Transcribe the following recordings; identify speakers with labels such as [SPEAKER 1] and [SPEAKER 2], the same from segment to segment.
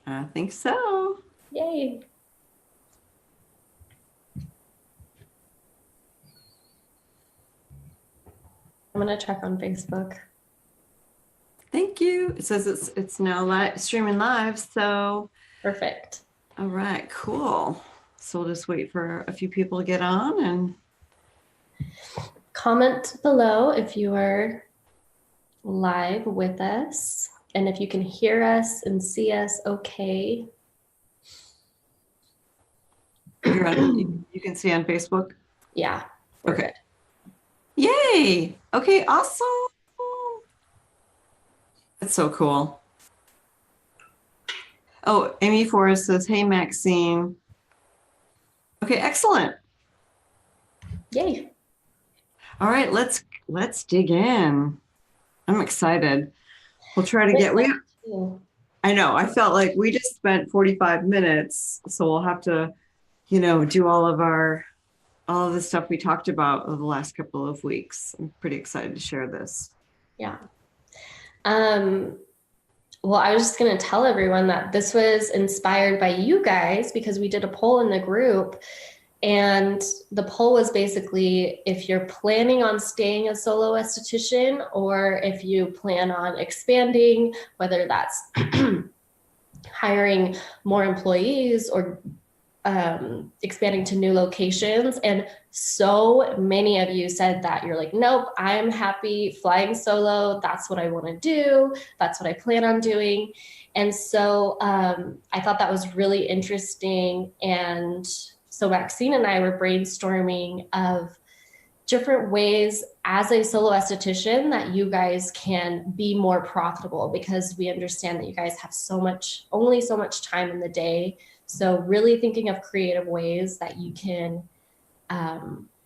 [SPEAKER 1] I think so.
[SPEAKER 2] Yay. I'm going to check on Facebook.
[SPEAKER 1] Thank you. It says it's now streaming live. So,
[SPEAKER 2] Perfect.
[SPEAKER 1] all right, cool. So we'll just wait for a few people to get on and
[SPEAKER 2] Comment below if you are live with us and if you can hear us and see us okay.
[SPEAKER 1] you can see on Facebook.
[SPEAKER 2] Yeah, we're
[SPEAKER 1] Okay.
[SPEAKER 2] good.
[SPEAKER 1] Yay. Okay, awesome. That's so cool. Oh, Amy Forrest says, "Hey, Maxine." Okay, excellent.
[SPEAKER 2] Yay.
[SPEAKER 1] All right, let's dig in. I'm excited. We'll try to
[SPEAKER 2] I'm
[SPEAKER 1] get we
[SPEAKER 2] excited too.
[SPEAKER 1] I know. I felt like we just spent 45 minutes, so we'll have to, do all of the stuff we talked about over the last couple of weeks. I'm pretty excited to share this.
[SPEAKER 2] Yeah. Um, well, I was just going to tell everyone that this was inspired by you guys because we did a poll in the group. And the poll was basically if you're planning on staying a solo esthetician or if you plan on expanding, whether that's hiring more employees or expanding to new locations. And so many of you said that you're like, nope, I'm happy flying solo. That's what I want to do. That's what I plan on doing. And so I thought that was really interesting. And so Maxine and I were brainstorming of different ways as a solo esthetician that you guys can be more profitable because we understand that you guys have only so much time in the day. So really thinking of creative ways that you can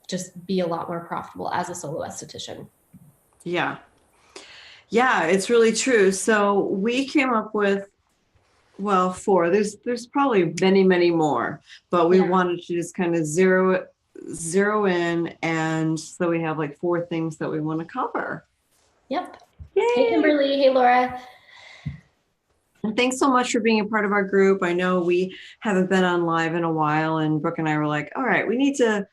[SPEAKER 2] just be a lot more profitable as a solo esthetician.
[SPEAKER 1] Yeah. Yeah, it's really true. So we came up with, well, four. There's probably many, many more, but we
[SPEAKER 2] Yeah.
[SPEAKER 1] wanted to just kind of zero in, and so we have like four things that we want to cover.
[SPEAKER 2] Yep. Hey,
[SPEAKER 1] Yay!
[SPEAKER 2] Kimberly. Hey, Laura.
[SPEAKER 1] And thanks so much for being a part of our group. I know we haven't been on live in a while, and Brooke and I were like, all right, we need to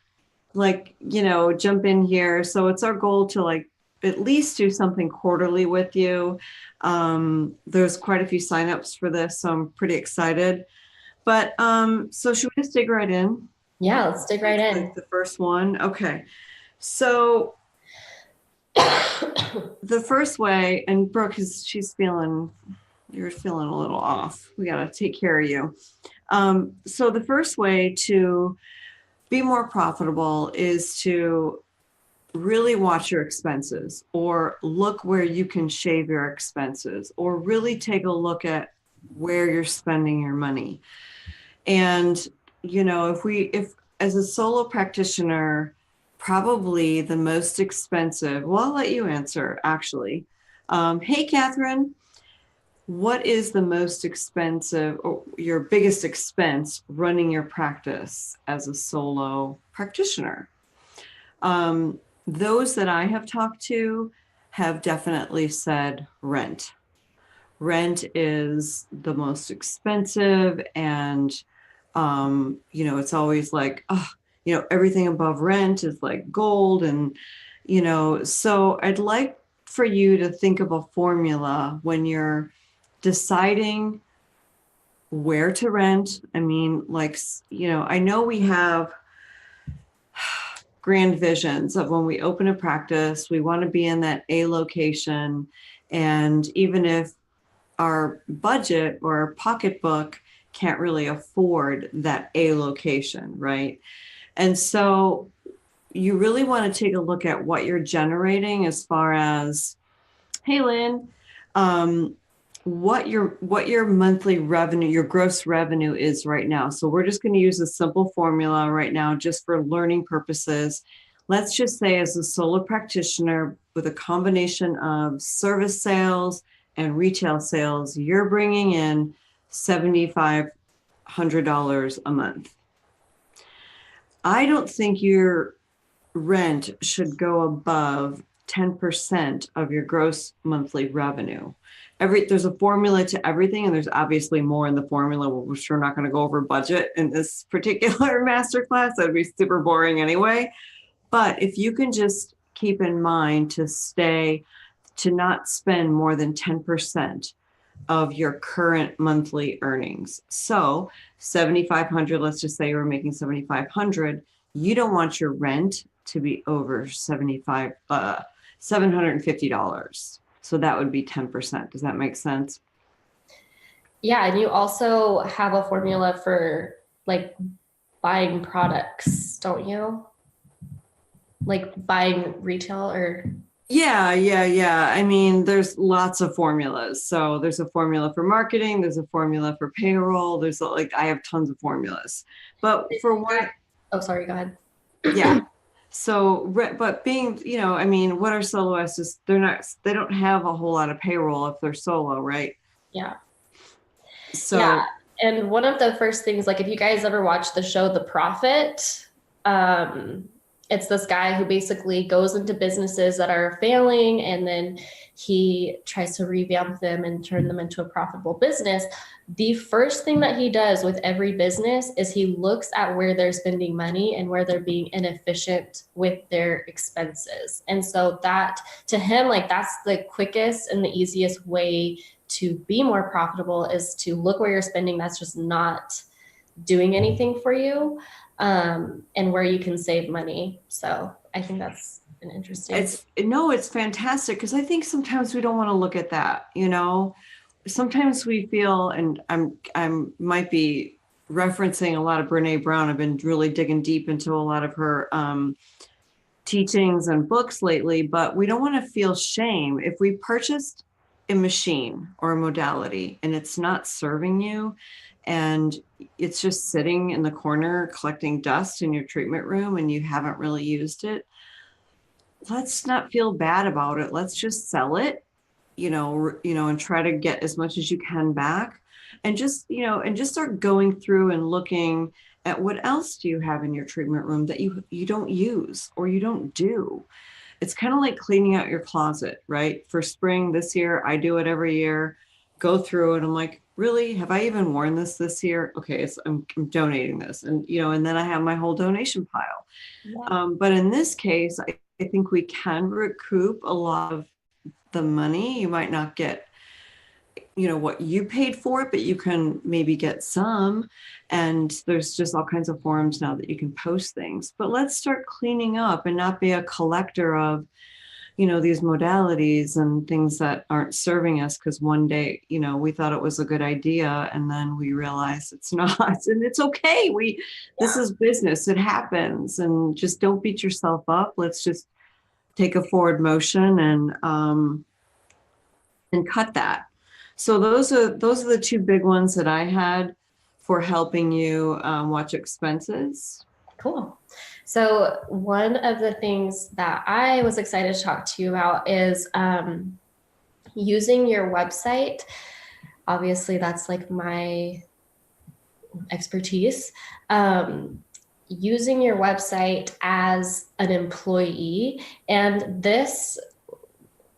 [SPEAKER 1] jump in here. So it's our goal to like at least do something quarterly with you. There's quite a few signups for this, so I'm pretty excited. But so should we just dig right in?
[SPEAKER 2] Yeah, let's dig right in.
[SPEAKER 1] Like the first one. Okay. So the first way, and Brooke you're feeling a little off. We got to take care of you. So the first way to be more profitable is to really watch your expenses or look where you can shave your expenses or really take a look at where you're spending your money. And, if as a solo practitioner, probably the most expensive, well, I'll let you answer actually. Hey, Catherine, what is the most expensive or your biggest expense running your practice as a solo practitioner? Those that I have talked to have definitely said rent. Rent is the most expensive, and it's always like, oh, everything above rent is like gold, and so I'd like for you to think of a formula when you're deciding where to rent. I mean, like, I know we have grand visions of when we open a practice, we want to be in that A location. And even if our budget or our pocketbook can't really afford that A location, right? And so you really want to take a look at what you're generating as far as, hey, Lynn, what your monthly revenue, your gross revenue is right now. So we're just going to use a simple formula right now just for learning purposes. Let's just say as a solo practitioner with a combination of service sales and retail sales, you're bringing in $7,500 a month. I don't think your rent should go above 10% of your gross monthly revenue. there's a formula to everything, and there's obviously more in the formula, which we're not going to go over budget in this particular masterclass. That'd be super boring anyway. But if you can just keep in mind to not spend more than 10% of your current monthly earnings. So 7,500, let's just say you were making 7,500. You don't want your rent to be over $750. So that would be 10%. Does that make sense?
[SPEAKER 2] Yeah, and you also have a formula for like buying products, don't you? Like buying retail or
[SPEAKER 1] Yeah. I mean, there's lots of formulas. So there's a formula for marketing, there's a formula for payroll, I have tons of formulas. But for what,
[SPEAKER 2] oh, sorry, go ahead.
[SPEAKER 1] yeah. So, but being, I mean, what are soloists? They don't have a whole lot of payroll if they're solo, right?
[SPEAKER 2] Yeah.
[SPEAKER 1] So,
[SPEAKER 2] Yeah. And one of the first things, like if you guys ever watch the show The Profit, it's this guy who basically goes into businesses that are failing and then he tries to revamp them and turn them into a profitable business. The first thing that he does with every business is he looks at where they're spending money and where they're being inefficient with their expenses. And so that to him, like that's the quickest and the easiest way to be more profitable is to look where you're spending that's just not doing anything for you, and where you can save money. So I think that's an interesting.
[SPEAKER 1] it's fantastic because I think sometimes we don't want to look at that, Sometimes we feel, and I'm might be referencing a lot of Brene Brown. I've been really digging deep into a lot of her teachings and books lately, but we don't want to feel shame if we purchased a machine or a modality and it's not serving you and it's just sitting in the corner collecting dust in your treatment room and you haven't really used it. Let's not feel bad about it. Let's just sell it, and try to get as much as you can back and just start going through and looking at what else do you have in your treatment room that you don't use or you don't do. It's kind of like cleaning out your closet, right? For spring this year, I do it every year, go through it. I'm like, really? Have I even worn this year? Okay, I'm donating this. And then I have my whole donation pile.
[SPEAKER 2] Yeah.
[SPEAKER 1] But in this case, I think we can recoup a lot of the money. You might not get what you paid for it, but you can maybe get some. And there's just all kinds of forums now that you can post things. But let's start cleaning up and not be a collector of these modalities and things that aren't serving us because one day we thought it was a good idea and then we realize it's not. And it's okay. This is business. It happens. And just don't beat yourself up. Let's just take a forward motion and cut that. So those are the two big ones that I had for helping you watch expenses.
[SPEAKER 2] Cool. So one of the things that I was excited to talk to you about is using your website. Obviously, that's like my expertise. Using your website as an employee. And this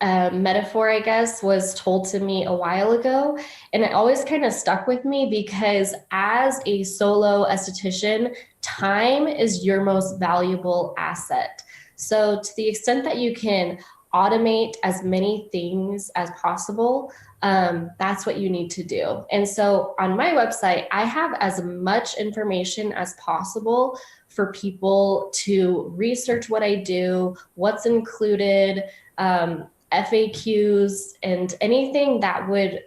[SPEAKER 2] metaphor, I guess, was told to me a while ago. And it always kind of stuck with me because as a solo esthetician, time is your most valuable asset. So to the extent that you can automate as many things as possible, that's what you need to do. And so on my website, I have as much information as possible for people to research what I do, what's included, FAQs, and anything that would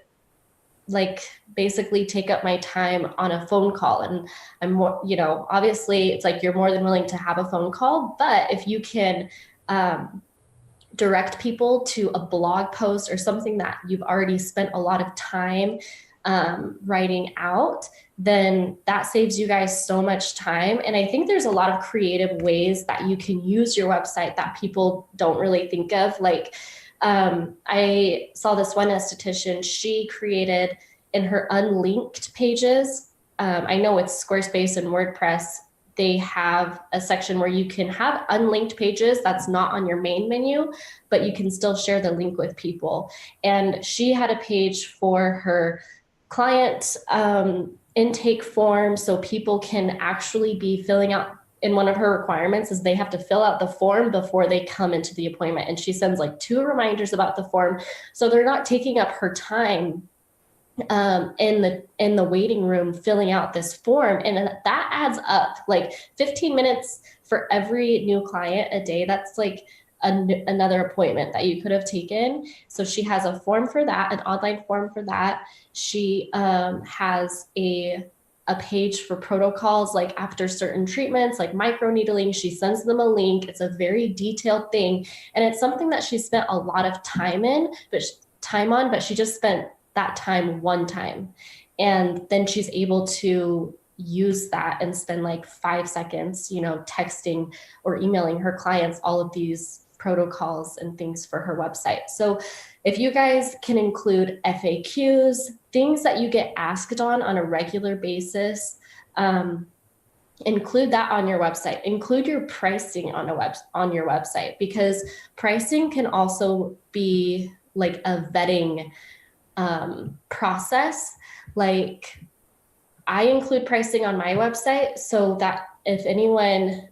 [SPEAKER 2] basically take up my time on a phone call. And I'm more, obviously it's like you're more than willing to have a phone call, but if you can direct people to a blog post or something that you've already spent a lot of time writing out, then that saves you guys so much time. And I think there's a lot of creative ways that you can use your website that people don't really think of. I saw this one esthetician, she created in her unlinked pages. I know with Squarespace and WordPress, they have a section where you can have unlinked pages that's not on your main menu, but you can still share the link with people. And she had a page for her client intake form, so people can actually be filling out. In one of her requirements is they have to fill out the form before they come into the appointment. And she sends like 2 reminders about the form. So they're not taking up her time in the waiting room filling out this form. And that adds up like 15 minutes for every new client a day. That's like another appointment that you could have taken. So she has a form for that, an online form for that. She has a page for protocols, like after certain treatments, like microneedling. She sends them a link. It's a very detailed thing. And it's something that she spent a lot of time on, but she just spent that time one time. And then she's able to use that and spend like 5 seconds, texting or emailing her clients all of these protocols and things for her website. So if you guys can include FAQs, things that you get asked on a regular basis, include that on your website. Include your pricing on your website, because pricing can also be like a vetting process. Like I include pricing on my website so that if anyone,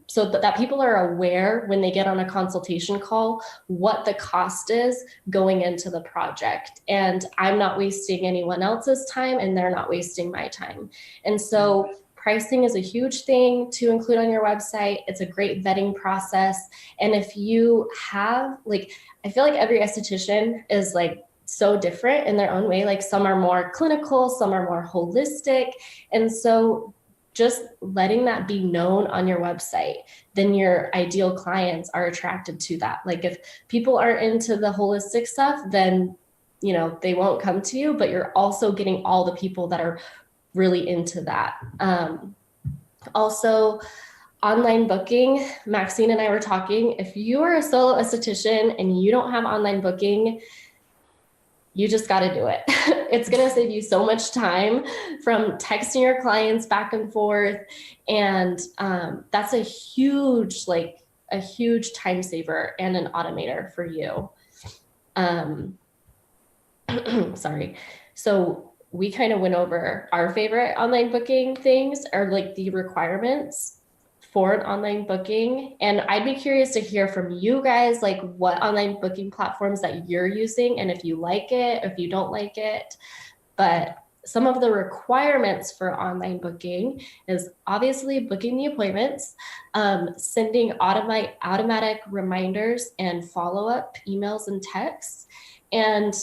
[SPEAKER 2] so that people are aware when they get on a consultation call, what the cost is going into the project. And I'm not wasting anyone else's time and they're not wasting my time. And so pricing is a huge thing to include on your website. It's a great vetting process. And if you have, like, I feel like every esthetician is like so different in their own way. Like some are more clinical, some are more holistic. And so just letting that be known on your website, then your ideal clients are attracted to that. Like if people are into the holistic stuff, then, they won't come to you, but you're also getting all the people that are really into that. Also, online booking, Maxine and I were talking, if you are a solo esthetician and you don't have online booking, you just got to do it. It's going to save you so much time from texting your clients back and forth. And that's a huge time saver and an automator for you. Sorry. So we kind of went over our favorite online booking things, or like the requirements for an online booking. And I'd be curious to hear from you guys, like what online booking platforms that you're using, and if you like it, if you don't like it. But some of the requirements for online booking is obviously booking the appointments, sending automatic reminders and follow-up emails and texts. And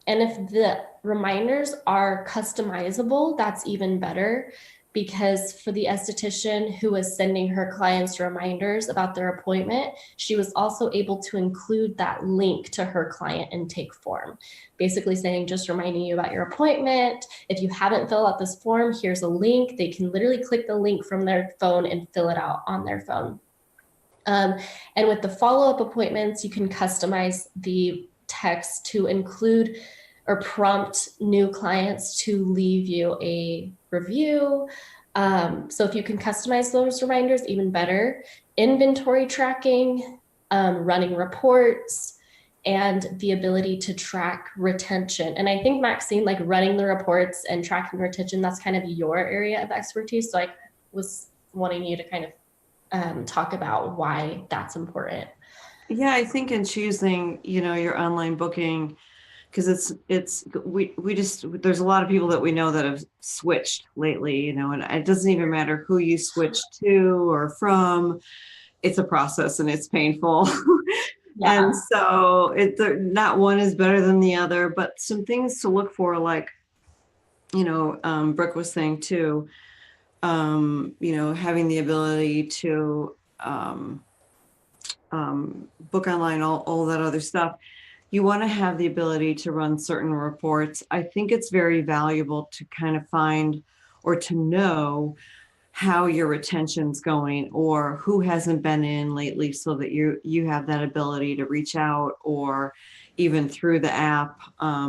[SPEAKER 2] if the reminders are customizable, that's even better, because for the esthetician who was sending her clients reminders about their appointment, she was also able to include that link to her client intake form, basically saying, just reminding you about your appointment. If you haven't filled out this form, here's a link. They can literally click the link from their phone and fill it out on their phone. And with the follow-up appointments, you can customize the text to include or prompt new clients to leave you a review. So if you can customize those reminders, even better. Inventory tracking, running reports, and the ability to track retention. And I think, Maxine, like running the reports and tracking retention, that's kind of your area of expertise. So I was wanting you to kind of talk about why that's important.
[SPEAKER 1] Yeah, I think in choosing, your online booking, because we just, there's a lot of people that we know that have switched lately, and it doesn't even matter who you switch to or from. It's a process and it's painful.
[SPEAKER 2] Yeah.
[SPEAKER 1] And so not one is better than the other, but some things to look for, like, Brooke was saying too, having the ability to book online, all that other stuff. You want to have the ability to run certain reports. I think it's very valuable to kind of find or to know how your retention's going or who hasn't been in lately, so that you have that ability to reach out, or even through the app,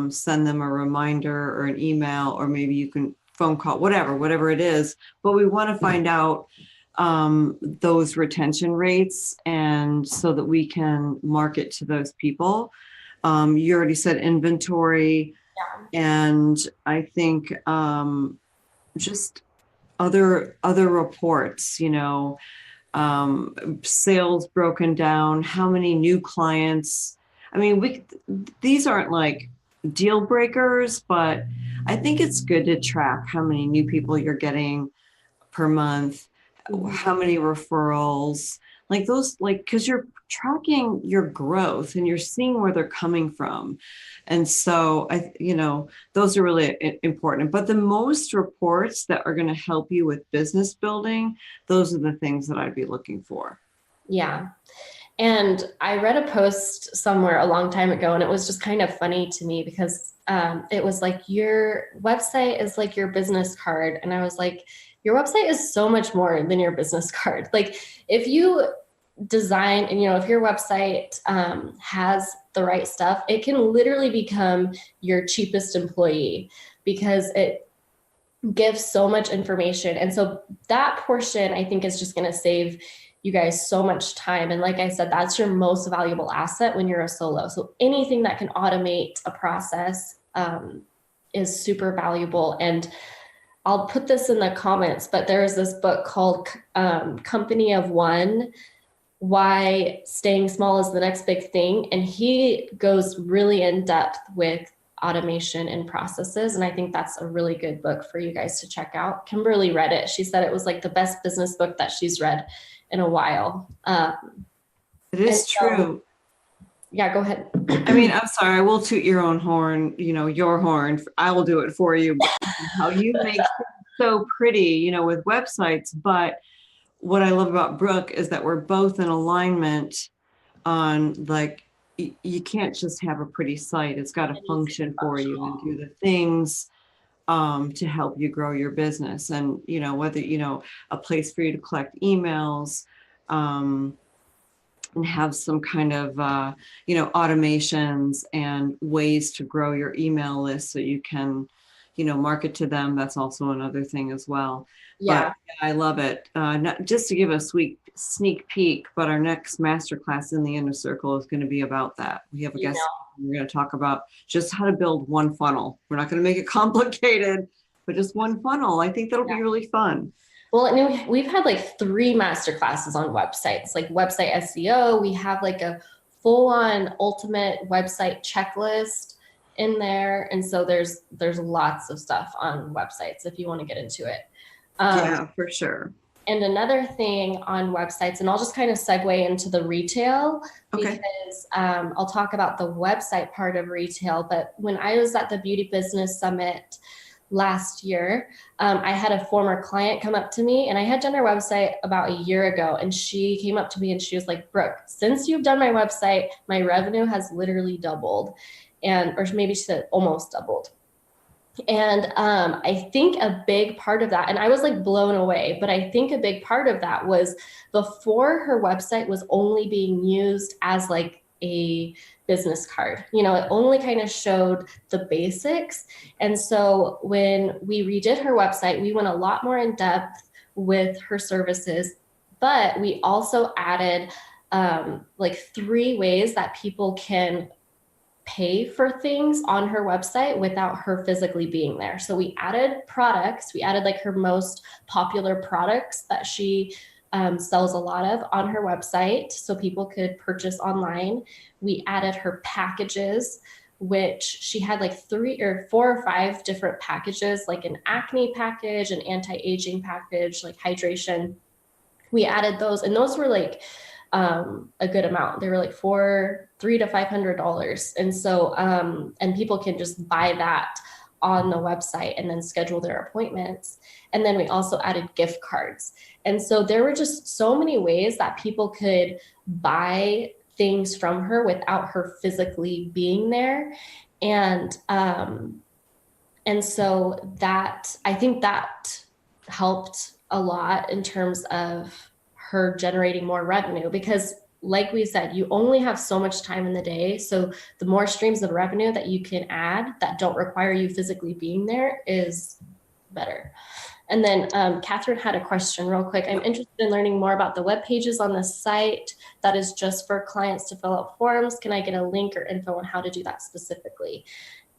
[SPEAKER 1] send them a reminder or an email, or maybe you can phone call, whatever it is. But we want to find out those retention rates, and so that we can market to those people. You already said inventory, and I think just other reports, sales broken down, how many new clients. I mean, these aren't like deal breakers, but I think it's good to track how many new people you're getting per month, how many referrals, like those, like, because you're tracking your growth and you're seeing where they're coming from. And so those are really important. But the most reports that are going to help you with business building, those are the things that I'd be looking for.
[SPEAKER 2] Yeah. And I read a post somewhere a long time ago, and it was just kind of funny to me because it was like, your website is like your business card. And I was like, your website is so much more than your business card. Like, if you design and, if your website has the right stuff, it can literally become your cheapest employee because it gives so much information. And so that portion, I think, is just going to save you guys so much time. And like I said, that's your most valuable asset when you're a solo. So anything that can automate a process is super valuable. And I'll put this in the comments, but there's this book called Company of One, Why Staying Small is the Next Big Thing. And he goes really in depth with automation and processes. And I think that's a really good book for you guys to check out. Kimberly read it. She said it was like the best business book that she's read in a while.
[SPEAKER 1] It is true.
[SPEAKER 2] Yeah, go ahead.
[SPEAKER 1] I mean, I'm sorry, I will toot your own horn, your horn. I will do it for you. But how you make it so pretty, with websites. But what I love about Brooke is that we're both in alignment on, like, you can't just have a pretty site. It's got to function for you and do the things to help you grow your business. And, whether, a place for you to collect emails, and have some kind of, automations and ways to grow your email list so you can, market to them. That's also another thing as well.
[SPEAKER 2] Yeah.
[SPEAKER 1] But I love it. Not just to give a sneak peek, but our next masterclass in the Inner Circle is going to be about that. We have a guest. We're going to talk about just how to build one funnel. We're not going to make it complicated, but just one funnel. I think that'll be really fun.
[SPEAKER 2] Well, and we've had like 3 master classes on websites, like website SEO. We have like a full-on ultimate website checklist in there. And so there's lots of stuff on websites if you want to get into it.
[SPEAKER 1] Yeah, for sure.
[SPEAKER 2] And another thing on websites, and I'll just kind of segue into the retail, because I'll talk about the website part of retail. But when I was at the Beauty Business Summit last year, I had a former client come up to me, and I had done her website about a year ago. And she came up to me and she was like, Brooke, since you've done my website, my revenue has literally doubled. Or maybe she said almost doubled. And I think a big part of that, and I was like blown away, but I think a big part of that was before her website was only being used as like a business card. It only kind of showed the basics. And so when we redid her website, we went a lot more in depth with her services, but we also added like 3 ways that people can pay for things on her website without her physically being there. So we added products. We added like her most popular products that she sells a lot of on her website so people could purchase online. We added her packages, which she had like 3 or 4 or 5 different packages, like an acne package, an anti-aging package, like hydration. We added those, and those were like a good amount. They were like $300 to $500. And so, and people can just buy that on the website and then schedule their appointments. And then we also added gift cards. And so there were just so many ways that people could buy things from her without her physically being there. And so that, I think that helped a lot in terms of her generating more revenue, because like we said, you only have so much time in the day. So the more streams of revenue that you can add that don't require you physically being there is better. And then Catherine had a question real quick. I'm interested in learning more about the web pages on the site that is just for clients to fill out forms. Can I get a link or info on how to do that specifically?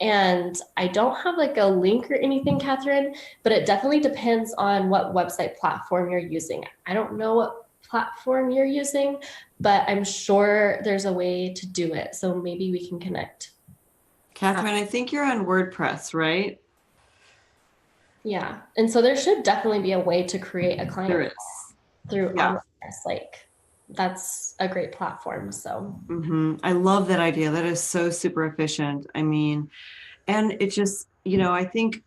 [SPEAKER 2] And I don't have like a link or anything, Catherine, but it definitely depends on what website platform you're using. I don't know what platform you're using, but I'm sure there's a way to do it. So maybe we can connect.
[SPEAKER 1] Catherine, I think you're on WordPress, right?
[SPEAKER 2] Yeah. And so there should definitely be a way to create a client
[SPEAKER 1] There is.
[SPEAKER 2] through
[SPEAKER 1] Yeah.
[SPEAKER 2] WordPress. Like that's a great platform. So
[SPEAKER 1] I love that idea. That is so super efficient. I mean, and it just, I think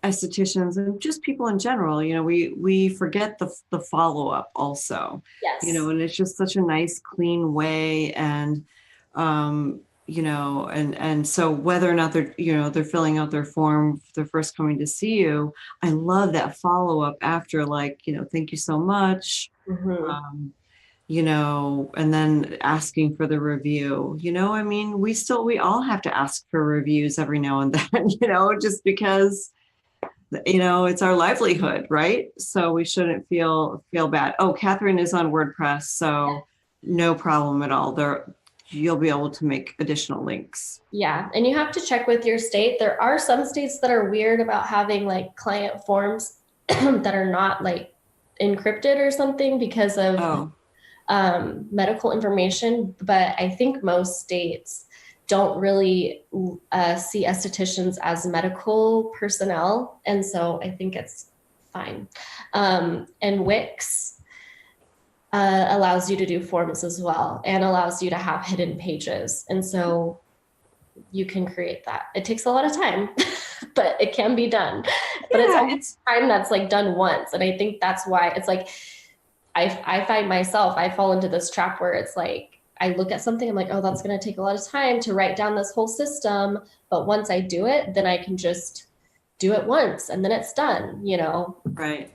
[SPEAKER 1] estheticians and just people in general, we forget the follow-up also,
[SPEAKER 2] yes.
[SPEAKER 1] and it's just such a nice, clean way. And, and so whether or not they're filling out their form, they're first coming to see you. I love that follow-up after, like, thank you so much.
[SPEAKER 2] Mm-hmm.
[SPEAKER 1] Um, and then asking for the review. I mean, we all have to ask for reviews every now and then, just because, it's our livelihood, right? So we shouldn't feel bad. Oh, Catherine is on WordPress, so no problem at all. You'll be able to make additional links.
[SPEAKER 2] Yeah. And you have to check with your state. There are some states that are weird about having like client forms that are not like encrypted or something because of medical information. But I think most states don't really see estheticians as medical personnel. And so I think it's fine. And Wix allows you to do forms as well and allows you to have hidden pages. And so you can create that. It takes a lot of time, but it can be done. But it's time that's like done once. And I think that's why it's like, I find myself, I fall into this trap where it's like, I look at something, I'm like, oh, that's going to take a lot of time to write down this whole system. But once I do it, then I can just do it once and then it's done,
[SPEAKER 1] Right.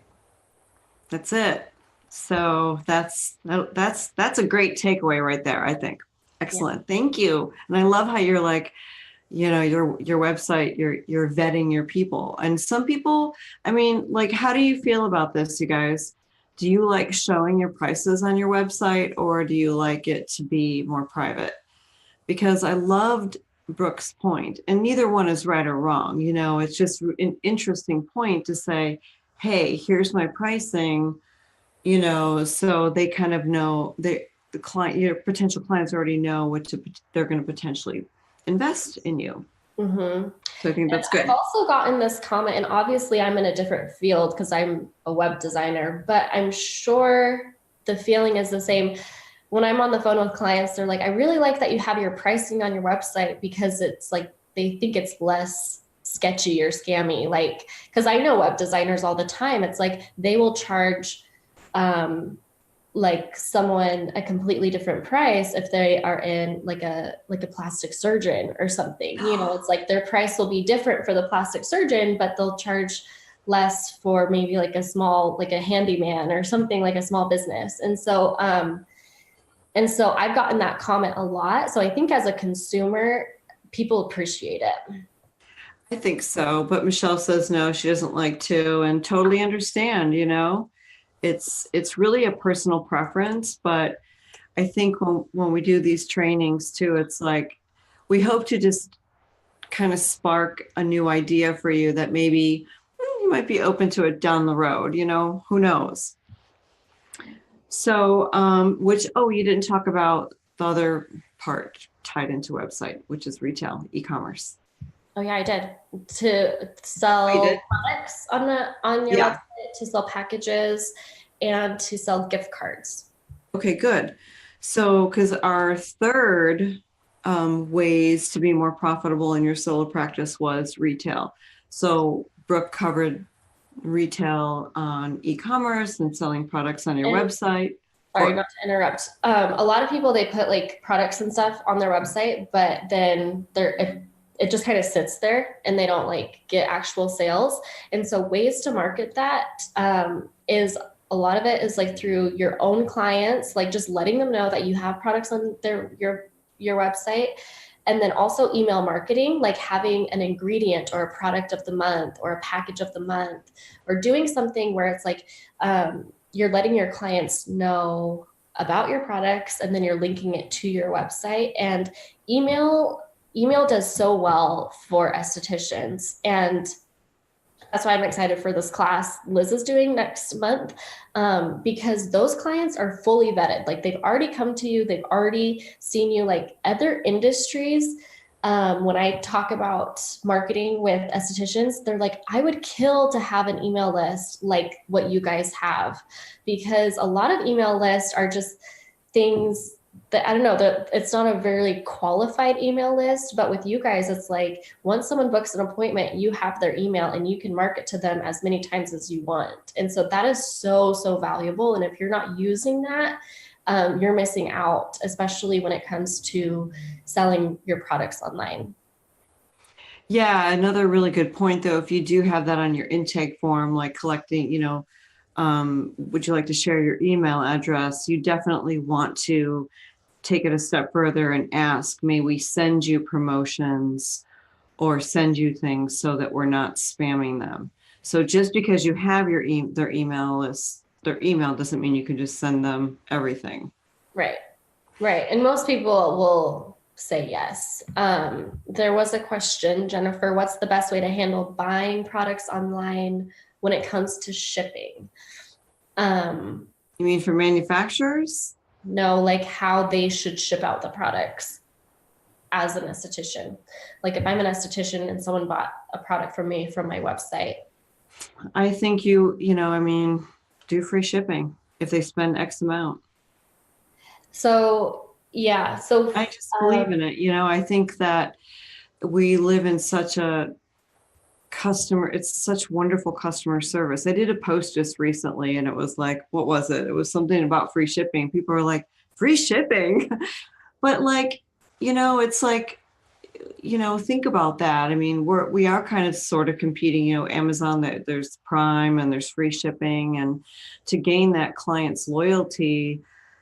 [SPEAKER 1] That's it. So that's a great takeaway right there, I think. Excellent. Yeah. Thank you. And I love how you're like, your website, you're vetting your people. And some people, I mean, like, how do you feel about this, you guys? Do you like showing your prices on your website, or do you like it to be more private? Because I loved Brooke's point, and neither one is right or wrong. It's just an interesting point to say, hey, here's my pricing, so they kind of know, the client, your potential clients already know they're going to potentially invest in you.
[SPEAKER 2] Mm-hmm.
[SPEAKER 1] So I think that's good.
[SPEAKER 2] I've also gotten this comment, and obviously I'm in a different field because I'm a web designer, but I'm sure the feeling is the same. When I'm on the phone with clients, they're like, I really like that you have your pricing on your website because it's like, they think it's less sketchy or scammy. Like, because I know web designers all the time. It's like, they will charge like someone a completely different price if they are in like a plastic surgeon or something. It's like their price will be different for the plastic surgeon, but they'll charge less for maybe like a small, like a handyman or something, like a small business. And so I've gotten that comment a lot. So I think as a consumer, people appreciate it.
[SPEAKER 1] I think so, but Michelle says no, she doesn't like to, and totally understand, it's really a personal preference. But I think when we do these trainings too, it's like, we hope to just kind of spark a new idea for you that maybe you might be open to it down the road, who knows? So, you didn't talk about the other part tied into website, which is retail, e-commerce.
[SPEAKER 2] Oh yeah, I did. To sell products on your website, to sell packages, and to sell gift cards.
[SPEAKER 1] Okay, good. So, because our third ways to be more profitable in your solo practice was retail. So Brooke covered retail on e-commerce and selling products on your website.
[SPEAKER 2] Sorry, not to interrupt. A lot of people, they put like products and stuff on their website, but then it just kind of sits there and they don't like get actual sales. And so ways to market that is a lot of it is like through your own clients, like just letting them know that you have products on your website. And then also email marketing, like having an ingredient or a product of the month or a package of the month, or doing something where it's like you're letting your clients know about your products and then you're linking it to your website. And email does so well for estheticians. And that's why I'm excited for this class Liz is doing next month, because those clients are fully vetted. Like they've already come to you, they've already seen you. Like other industries, when I talk about marketing with estheticians, they're like, I would kill to have an email list like what you guys have, because a lot of email lists are just things that I don't know, that it's not a very qualified email list. But with you guys, it's like once someone books an appointment, you have their email and you can market to them as many times as you want. And so that is so, so valuable. And if you're not using that, you're missing out, especially when it comes to selling your products online.
[SPEAKER 1] Yeah, another really good point though, if you do have that on your intake form, like collecting, would you like to share your email address? You definitely want to take it a step further and ask, may we send you promotions or send you things so that we're not spamming them. So just because you have their email list, their email doesn't mean you can just send them everything.
[SPEAKER 2] Right. Right. And most people will say yes. There was a question, Jennifer, what's the best way to handle buying products online when it comes to shipping?
[SPEAKER 1] You mean for manufacturers?
[SPEAKER 2] No, like how they should ship out the products as an esthetician. Like if I'm an esthetician and someone bought a product from me from my website.
[SPEAKER 1] I think do free shipping if they spend X amount.
[SPEAKER 2] So yeah, so
[SPEAKER 1] I just believe in it. I think that we live in such a it's such wonderful customer service. I did a post just recently and it was like, what was it? It was something about free shipping. People are like, free shipping? But like, it's like, think about that. I mean, we are kind of sort of competing, Amazon, there's Prime and there's free shipping. And to gain that client's loyalty,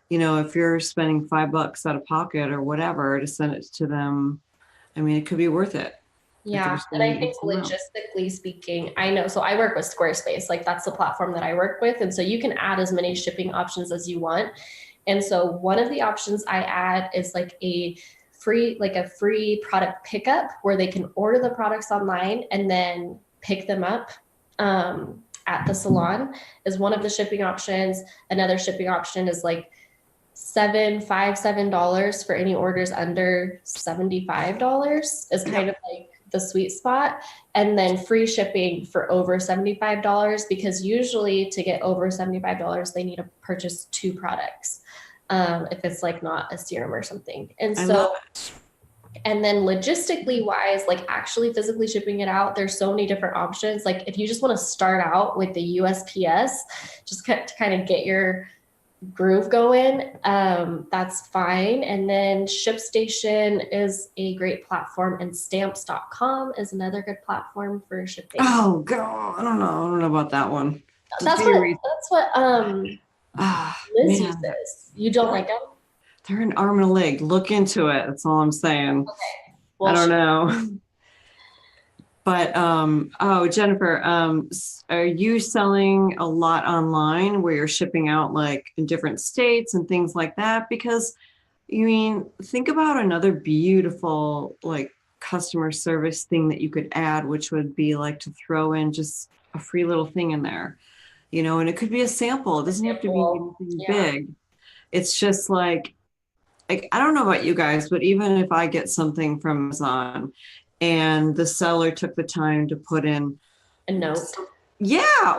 [SPEAKER 1] if you're spending $5 out of pocket or whatever to send it to them, I mean, it could be worth it.
[SPEAKER 2] Yeah. And I think logistically speaking, I know, so I work with Squarespace, like that's the platform that I work with. And so you can add as many shipping options as you want. And so one of the options I add is like a free product pickup where they can order the products online and then pick them up at the salon is one of the shipping options. Another shipping option is like $7 for any orders under $75 is kind of like the sweet spot. And then free shipping for over $75, because usually to get over $75, they need to purchase 2 products. If it's like not a serum or something. And so, and then logistically wise, like actually physically shipping it out, there's so many different options. Like if you just want to start out with the USPS, just to kind of get your groove going, that's fine. And then ShipStation is a great platform, and stamps.com is another good platform for shipping.
[SPEAKER 1] Oh God, I don't know about that one.
[SPEAKER 2] That's what Liz uses. You don't like them?
[SPEAKER 1] They're an arm and a leg. Look into it. That's all I'm saying.
[SPEAKER 2] Okay. Well,
[SPEAKER 1] I don't know. But Jennifer, are you selling a lot online where you're shipping out like in different states and things like that? Because think about another beautiful like customer service thing that you could add, which would be like to throw in just a free little thing in there, and it could be a sample. It doesn't have to be anything big. It's just like I don't know about you guys, but even if I get something from Amazon and the seller took the time to put in
[SPEAKER 2] a note,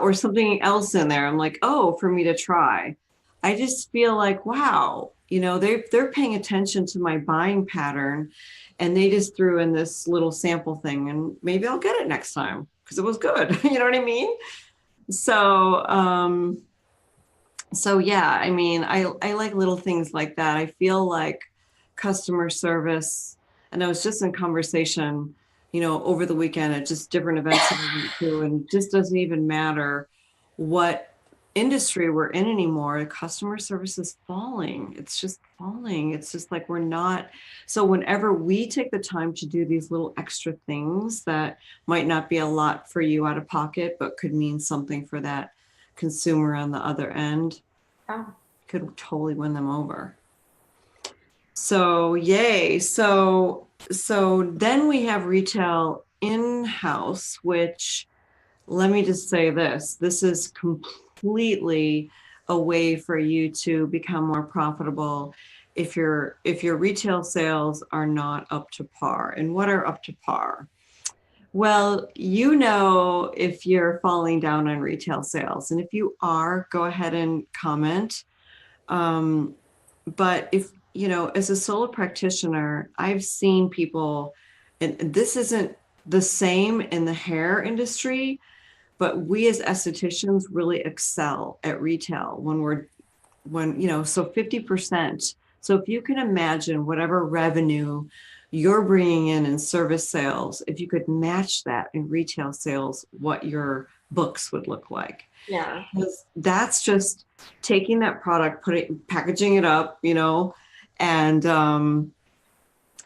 [SPEAKER 1] or something else in there, I'm like, oh, for me to try. I just feel like, wow, they're paying attention to my buying pattern, and they just threw in this little sample thing, and maybe I'll get it next time because it was good. You know what I mean? So yeah, I mean, I like little things like that. I feel like customer service, and I was just in conversation, over the weekend at just different events that I went to, and it just doesn't even matter what industry we're in anymore, customer service is falling. It's just falling. It's just like we're not. So whenever we take the time to do these little extra things that might not be a lot for you out of pocket, but could mean something for that consumer on the other end, could totally win them over. So yay. So then we have retail in-house, which, let me just say this is completely a way for you to become more profitable if your retail sales are not up to par. And what are up to par? Well, if you're falling down on retail sales, and if you are, go ahead and comment. But if, as a solo practitioner, I've seen people, and this isn't the same in the hair industry, but we as estheticians really excel at retail so 50%. So if you can imagine whatever revenue you're bringing in service sales, if you could match that in retail sales, what your books would look like.
[SPEAKER 2] Yeah.
[SPEAKER 1] That's just taking that product, packaging it up,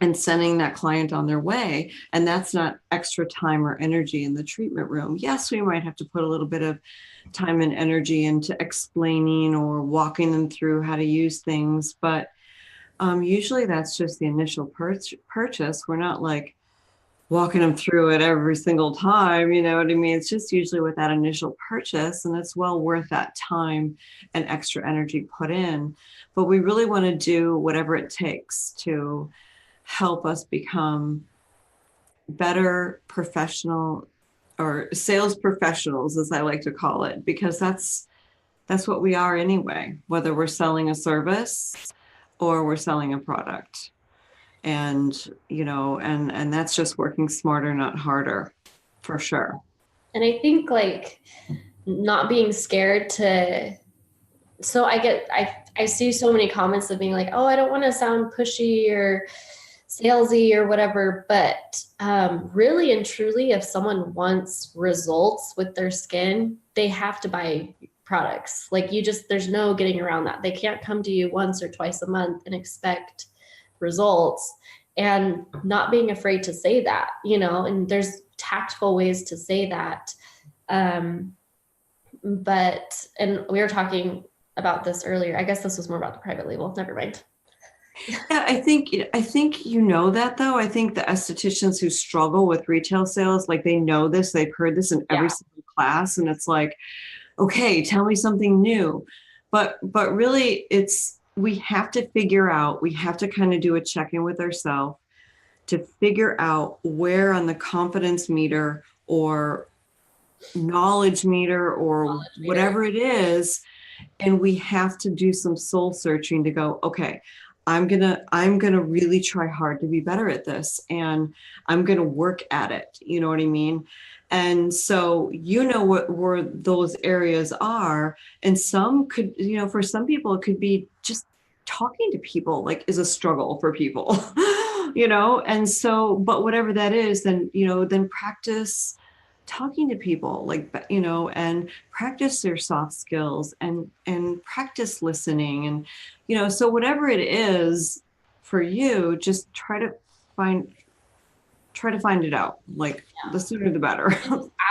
[SPEAKER 1] and sending that client on their way. And that's not extra time or energy in the treatment room. Yes, we might have to put a little bit of time and energy into explaining or walking them through how to use things. But usually that's just the initial purchase. We're not like walking them through it every single time. You know what I mean? It's just usually with that initial purchase, and it's well worth that time and extra energy put in. But we really want to do whatever it takes to help us become better professional or sales professionals, as I like to call it, because that's what we are anyway, whether we're selling a service or we're selling a product. And, and that's just working smarter, not harder, for sure.
[SPEAKER 2] And I think like not being scared to, so I see so many comments of being like, oh, I don't want to sound pushy or salesy or whatever, but really and truly, if someone wants results with their skin, they have to buy products. Like there's no getting around that. They can't come to you once or twice a month and expect results, and not being afraid to say that, and there's tactful ways to say that. And we were talking about this earlier. I guess this was more about the private label. Never mind.
[SPEAKER 1] Yeah, I think that though. I think the estheticians who struggle with retail sales, like they know this, they've heard this in every single class, and it's like, okay, tell me something new. But really we have to we have to kind of do a check-in with ourselves to figure out where on the confidence meter or knowledge meter or whatever it is. And we have to do some soul searching to go, okay, I'm gonna really try hard to be better at this, and I'm gonna work at it. You know what I mean? And so what where those areas are, and some could, for some people it could be just talking to people, like, is a struggle for people, and so, but whatever that is, then then practice talking to people, like, and practice their soft skills and practice listening, and so whatever it is for you, just try to find it out. Like, the sooner the better.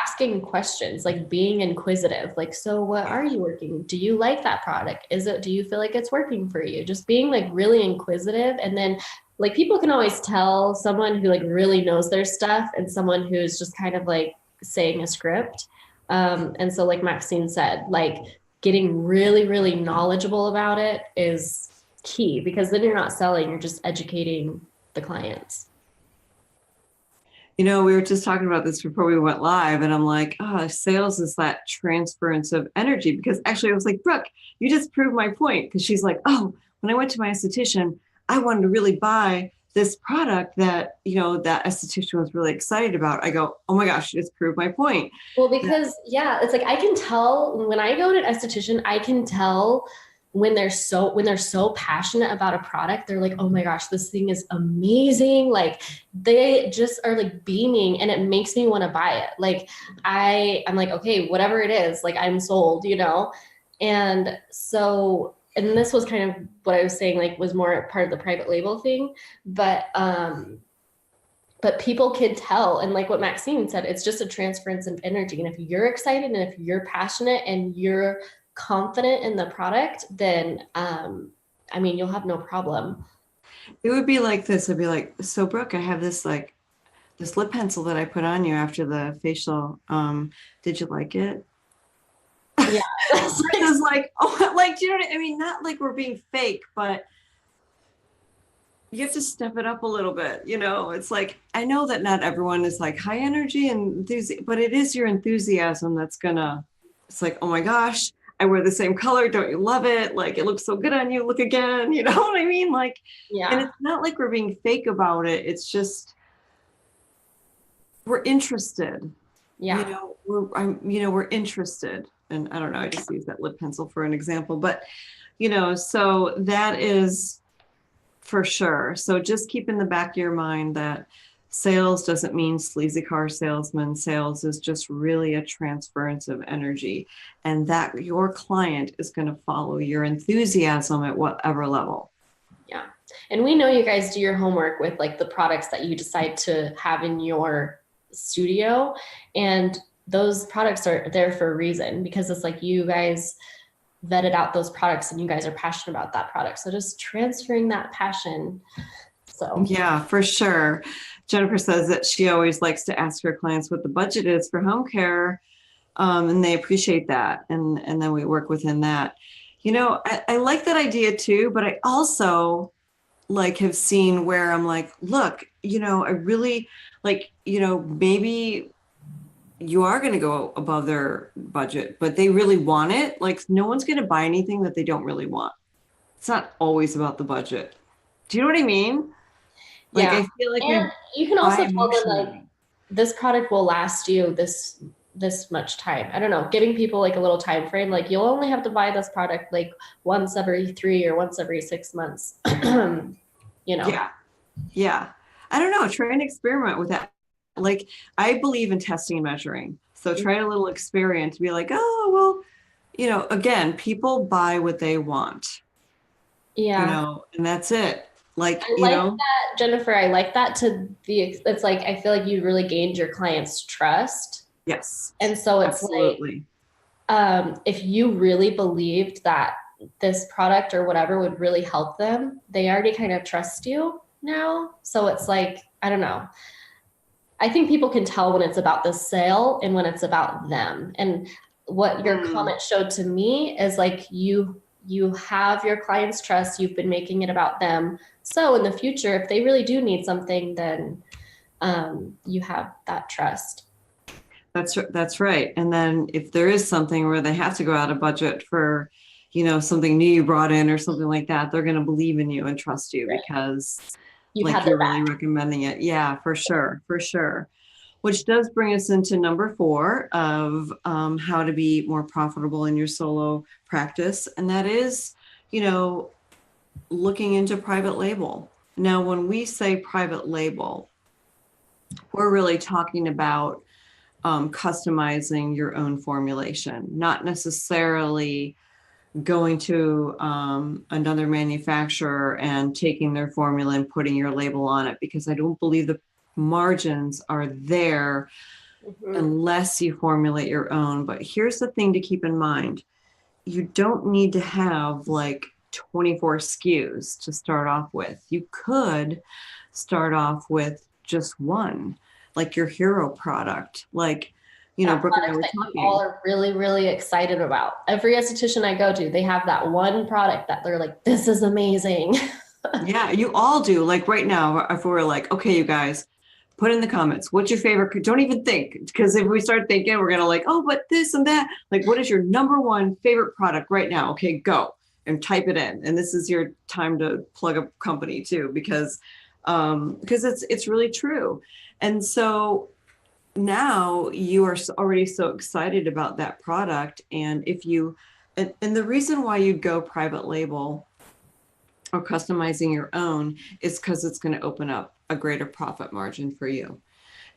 [SPEAKER 2] Asking questions, like being inquisitive, like, so what are you working? Do you like that product? Do you feel like it's working for you? Just being like really inquisitive. And then like people can always tell someone who like really knows their stuff and someone who's just kind of like saying a script. And so like Maxine said, like getting really, really knowledgeable about it is key, because then you're not selling, you're just educating the clients.
[SPEAKER 1] We were just talking about this before we went live, and I'm like, sales is that transference of energy, because actually I was like, Brooke, you just proved my point. Because she's like, oh, when I went to my esthetician, I wanted to really buy this product that, that esthetician was really excited about. I go, oh my gosh, you just proved my point.
[SPEAKER 2] Well, because it's like, I can tell when I go to an esthetician, I can tell when they're so passionate about a product. They're like, oh my gosh, this thing is amazing. Like they just are like beaming, and it makes me want to buy it. Like I'm like, okay, whatever it is, like I'm sold, And so, and this was kind of what I was saying, like was more part of the private label thing, but people can tell. And like what Maxine said, it's just a transference of energy. And if you're excited and if you're passionate and you're confident in the product, then I mean, you'll have no problem.
[SPEAKER 1] It would be like this. I'd be like, so Brooke, I have this like this lip pencil that I put on you after the facial. Did you like it?
[SPEAKER 2] Yeah.
[SPEAKER 1] Versus like, oh, like, do you know what I mean? Not like we're being fake, but you have to step it up a little bit. You know, it's like, I know that not everyone is like high energy and enthusiasm, but it is your enthusiasm that's gonna, it's like, oh my gosh, I wear the same color. Don't you love it? Like, it looks so good on you. Look again. You know what I mean? Like, and
[SPEAKER 2] Yeah.
[SPEAKER 1] it's not like we're being fake about it. It's just, we're interested. You
[SPEAKER 2] Yeah.
[SPEAKER 1] know, we're interested. And I don't know, I just use that lip pencil for an example, but so that is for sure. So just keep in the back of your mind that sales doesn't mean sleazy car salesman. Sales is just really a transference of energy, and that your client is going to follow your enthusiasm at whatever level.
[SPEAKER 2] Yeah. And we know you guys do your homework with like the products that you decide to have in your studio. And those products are there for a reason, because it's like you guys vetted out those products and you guys are passionate about that product. So just transferring that passion. So
[SPEAKER 1] Yeah, for sure. Jennifer says that she always likes to ask her clients what the budget is for home care, and they appreciate that. And then we work within that. I like that idea too, but I also like have seen where I'm like, look, I really like, maybe you are going to go above their budget, but they really want it. Like, no one's going to buy anything that they don't really want. It's not always about the budget. Do you know what I mean? Like,
[SPEAKER 2] yeah.
[SPEAKER 1] I feel like
[SPEAKER 2] And
[SPEAKER 1] we
[SPEAKER 2] you can
[SPEAKER 1] buy
[SPEAKER 2] also tell them like
[SPEAKER 1] emotionally.
[SPEAKER 2] this product will last you this much time. I don't know, giving people like a little time frame, like you'll only have to buy this product like once every 3 or once every 6 months. you know.
[SPEAKER 1] Yeah. Yeah. I don't know. Try and experiment with that. Like, I believe in testing and measuring. So try a little experiment to be like, oh, well, again, people buy what they want,
[SPEAKER 2] Yeah.
[SPEAKER 1] and that's it. Like,
[SPEAKER 2] I like that, Jennifer. I like that to be, it's like, I feel like you really gained your client's trust.
[SPEAKER 1] yes,
[SPEAKER 2] And so it's like,
[SPEAKER 1] absolutely.
[SPEAKER 2] if you really believed that this product or whatever would really help them, they already kind of trust you now. So it's like, I don't know. I think people can tell when it's about the sale and when it's about them. And what your
[SPEAKER 1] Mm.
[SPEAKER 2] comment showed to me is like you have your client's trust, you've been making it about them. So in the future, if they really do need something, then you have that trust.
[SPEAKER 1] That's right. And then if there is something where they have to go out of budget for, something new you brought in or something like that, they're going to believe in you and trust you
[SPEAKER 2] Right.
[SPEAKER 1] because
[SPEAKER 2] You've
[SPEAKER 1] like
[SPEAKER 2] had their
[SPEAKER 1] you're really recommending it. Yeah, for sure. For sure. Which does bring us into number 4 of how to be more profitable in your solo practice. And that is, looking into private label. Now, when we say private label, we're really talking about customizing your own formulation, not necessarily going to another manufacturer and taking their formula and putting your label on it, because I don't believe the margins are there
[SPEAKER 2] Mhm.
[SPEAKER 1] unless you formulate your own. But here's the thing to keep in mind. You don't need to have like 24 SKUs to start off with. You could start off with just one, like your hero product. Like,
[SPEAKER 2] That
[SPEAKER 1] Brooke and I
[SPEAKER 2] product
[SPEAKER 1] were
[SPEAKER 2] that you all
[SPEAKER 1] talking.
[SPEAKER 2] are really, really excited about. Every esthetician I go to, they have that one product that they're like, this is amazing.
[SPEAKER 1] Yeah, you all do. Like right now, if we're like, okay, you guys, put in the comments, what's your favorite? Don't even think, because if we start thinking, we're gonna like, oh, but this and that. Like, what is your number one favorite product right now? Okay, go and type it in. And this is your time to plug a company too, because it's really true. And so now you are already so excited about that product, and if you and the reason why you'd go private label or customizing your own is because it's going to open up a greater profit margin for you.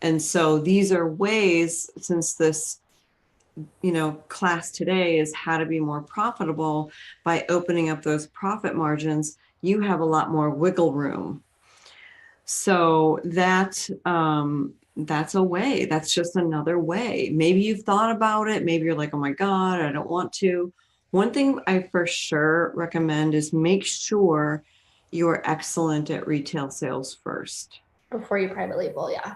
[SPEAKER 1] And so these are ways, since this class today is how to be more profitable by opening up those profit margins. You have a lot more wiggle room. So that's a way. That's just another way. Maybe you've thought about it. Maybe you're like, oh my God, I don't want to. One thing I for sure recommend is make sure you're excellent at retail sales first.
[SPEAKER 2] Before you private label, yeah.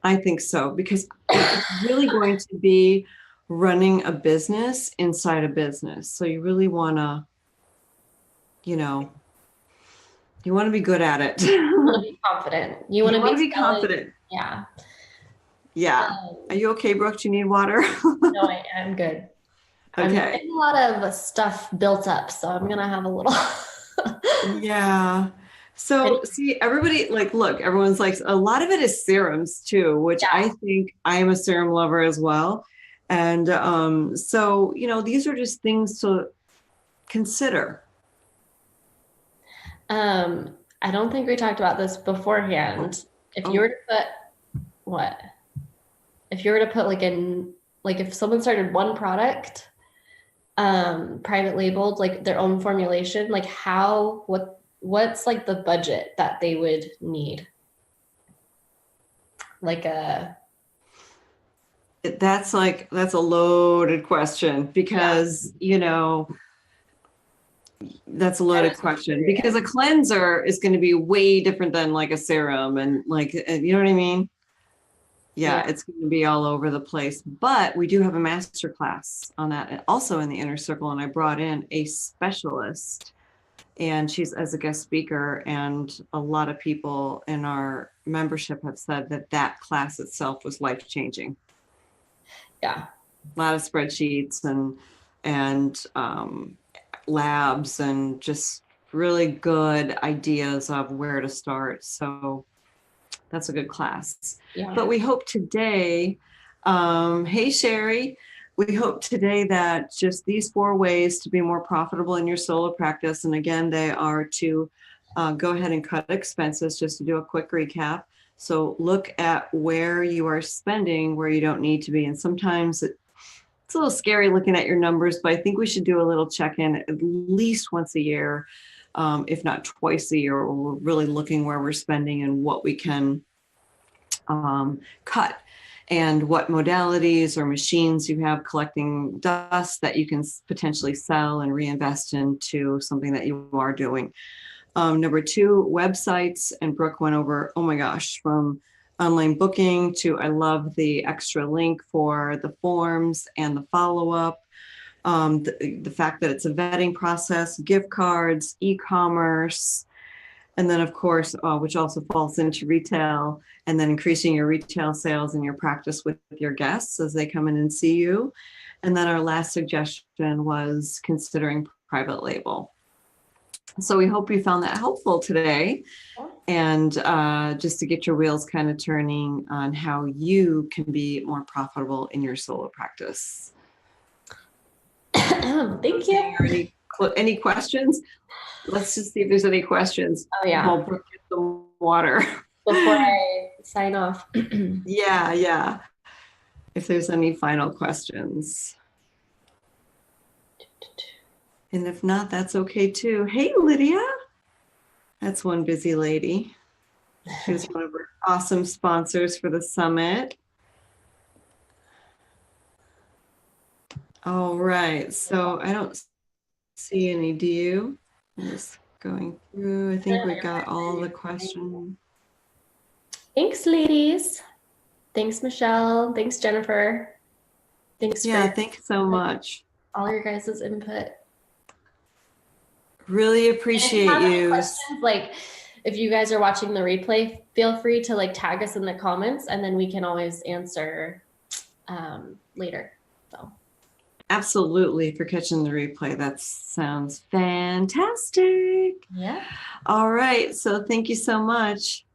[SPEAKER 1] I think so, because it's really going to be running a business inside a business. So you really want to, you want to be good at it.
[SPEAKER 2] You want to be confident. You want to be
[SPEAKER 1] confident.
[SPEAKER 2] Yeah.
[SPEAKER 1] Yeah. Are you okay, Brooke? Do you need water?
[SPEAKER 2] No, I'm good. I'm getting a lot of stuff built up, so I'm gonna have a little.
[SPEAKER 1] Yeah. So see, everybody look, everyone's like, a lot of it is serums too, which I think I am a serum lover as well. And so, these are just things to consider.
[SPEAKER 2] I don't think we talked about this beforehand. If you were to put what? If you were to put if someone started one product, private labeled, like their own formulation, like what's like the budget that they would need?
[SPEAKER 1] That's a loaded question because, that's a loaded question because a cleanser is going to be way different than like a serum and you know what I mean? Yeah, it's going to be all over the place, but we do have a master class on that also in the inner circle. And I brought in a specialist and she's as a guest speaker, and a lot of people in our membership have said that class itself was life-changing.
[SPEAKER 2] Yeah.
[SPEAKER 1] A lot of spreadsheets and labs and just really good ideas of where to start. So that's a good class. Yeah. But we hope today, hey Sherry, we hope today that just these 4 ways to be more profitable in your solo practice. And again, they are to go ahead and cut expenses, just to do a quick recap. So look at where you are spending, where you don't need to be. And sometimes it's a little scary looking at your numbers, but I think we should do a little check-in at least once a year, if not twice a year, where we're really looking where we're spending and what we can cut, and what modalities or machines you have collecting dust that you can potentially sell and reinvest into something that you are doing. Number 2, websites. And Brooke went over, oh my gosh, from online booking to, I love the extra link for the forms and the follow-up. The fact that it's a vetting process, gift cards, e-commerce, and then of course, which also falls into retail, and then increasing your retail sales and your practice with your guests as they come in and see you. And then our last suggestion was considering private label. So we hope you found that helpful today, and just to get your wheels kind of turning on how you can be more profitable in your solo practice.
[SPEAKER 2] Thank you.
[SPEAKER 1] Any questions? Let's just see if there's any questions.
[SPEAKER 2] Oh yeah.
[SPEAKER 1] I'll get some water
[SPEAKER 2] before I sign off.
[SPEAKER 1] Yeah. If there's any final questions. And if not, that's okay too. Hey, Lydia. That's one busy lady. She's one of our awesome sponsors for the summit. All right. So I don't see any, do you? I'm just going through. I think we got all the questions.
[SPEAKER 2] Thanks, ladies. Thanks, Michelle. Thanks, Jennifer. Thanks.
[SPEAKER 1] Thanks so much.
[SPEAKER 2] All your guys' input.
[SPEAKER 1] Really appreciate you.
[SPEAKER 2] Questions, if you guys are watching the replay, feel free to tag us in the comments, and then we can always answer later. So.
[SPEAKER 1] Absolutely, for catching the replay. That sounds fantastic.
[SPEAKER 2] Yeah.
[SPEAKER 1] All right. So thank you so much.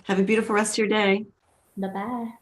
[SPEAKER 1] Have a beautiful rest of your day.
[SPEAKER 2] Bye-bye.